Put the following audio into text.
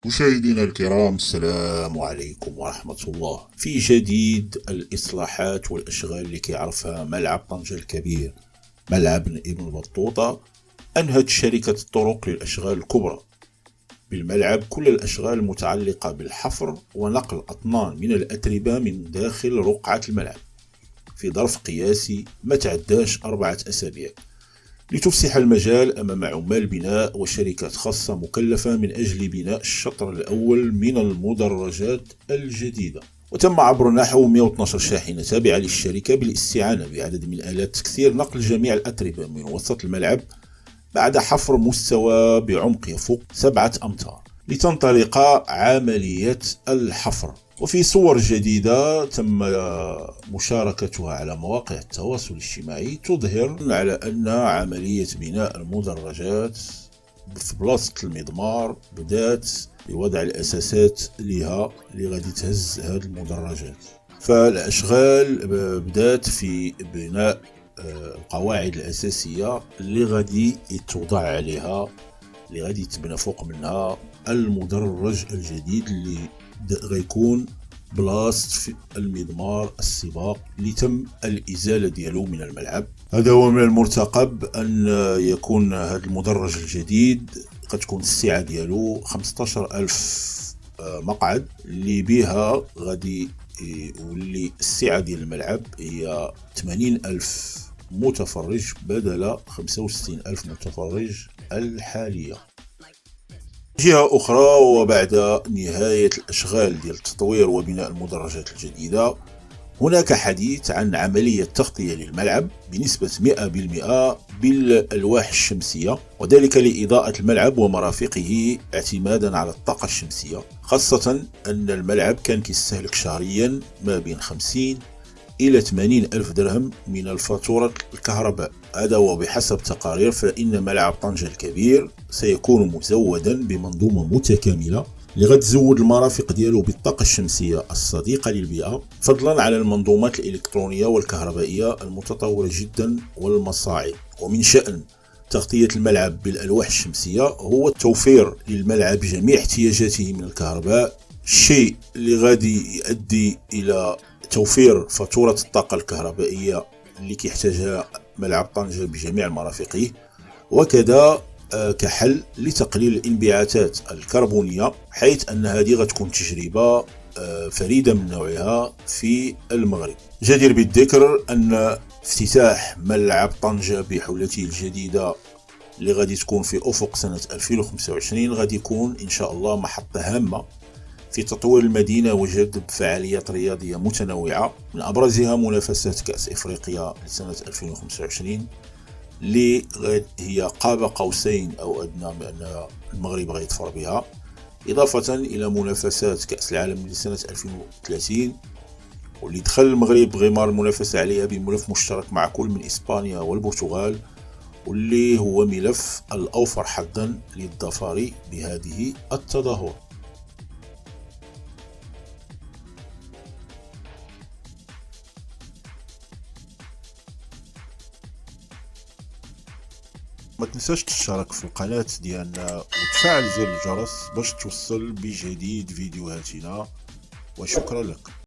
مشاهدينا الكرام، السلام عليكم ورحمة الله. في جديد الإصلاحات والأشغال اللي كيعرفها ملعب طنجة الكبير، ملعب ابن بطوطة. أنهت شركة الطرق للأشغال الكبرى بالملعب كل الأشغال المتعلقة بالحفر ونقل أطنان من الأتربة من داخل رقعة الملعب في ظرف قياسي ما تعداش 4 أسابيع، لتفسح المجال أمام عمال بناء وشركات خاصة مكلفة من أجل بناء الشطر الأول من المدرجات الجديدة. وتم عبر نحو 112 شاحنة تابعة للشركة بالاستعانة بعدد من آلات تكثير نقل جميع الأتربة من وسط الملعب بعد حفر مستوى بعمق يفوق 7 أمتار لتنطلق عملية الحفر. وفي صور جديدة تم مشاركتها على مواقع التواصل الاجتماعي تظهر على أن عملية بناء المدرجات في بلاصة المضمار بدأت بوضع الأساسات لها اللي غادي تهز هذه المدرجات. فالأشغال بدأت في بناء القواعد الأساسية اللي غادي توضع عليها، اللي غادي تبنى فوق منها المدرج الجديد اللي غيكون بلاصة في المضمار السباق اللي تم الإزالة ديالو من الملعب. هذا هو من المرتقب أن يكون هذا المدرج الجديد قد تكون السعة ديالو 15,000 مقعد، اللي بها غادي واللي السعة ديال الملعب هي 80,000 متفرج بدل 65,000 متفرج الحالية. جهة أخرى، وبعد نهاية الأشغال ديال التطوير وبناء المدرجات الجديدة، هناك حديث عن عملية تغطية للملعب بنسبة 100% بالألواح الشمسية، وذلك لإضاءة الملعب ومرافقه اعتمادا على الطاقة الشمسية، خاصة أن الملعب كان كيستهلك شهريا ما بين 50 إلى 80 ألف درهم من الفاتورة الكهرباء. هذا وبحسب تقارير فإن ملعب طنجة الكبير سيكون مزودا بمنظومة متكاملة اللي غتزود المرافق ديالو بالطاقة الشمسية الصديقة للبيئة، فضلا على المنظومات الإلكترونية والكهربائية المتطورة جدا والمصاعب. ومن شأن تغطية الملعب بالألواح الشمسية هو التوفير للملعب جميع احتياجاته من الكهرباء، الشيء اللي غادي يؤدي إلى توفير فاتورة الطاقة الكهربائية اللي كيحتاجها ملعب طنجة بجميع مرافقه، وكذا كحل لتقليل الانبعاثات الكربونية، حيث أن هذه غتكون تجربة فريدة من نوعها في المغرب. جدير بالذكر أن افتتاح ملعب طنجة بحلته الجديدة اللي غادي تكون في أفق سنة 2025 غادي يكون إن شاء الله محطة هامة في تطوير المدينة وجذب فعاليات رياضية متنوعة، من أبرزها منافسات كأس إفريقيا لسنة 2025 اللي هي قاب قوسين أو أدنى بأن المغرب غيظفر بها، إضافة إلى منافسات كأس العالم لسنة 2030 واللي دخل المغرب غمار المنافسة عليها بملف مشترك مع كل من إسبانيا والبرتغال، واللي هو ملف الأوفر حظا للظفر بهذه التظاهر. ما تنساش تشترك في القناة ديالنا وتفعل زر الجرس باش توصل بجديد فيديوهاتنا، وشكرا لك.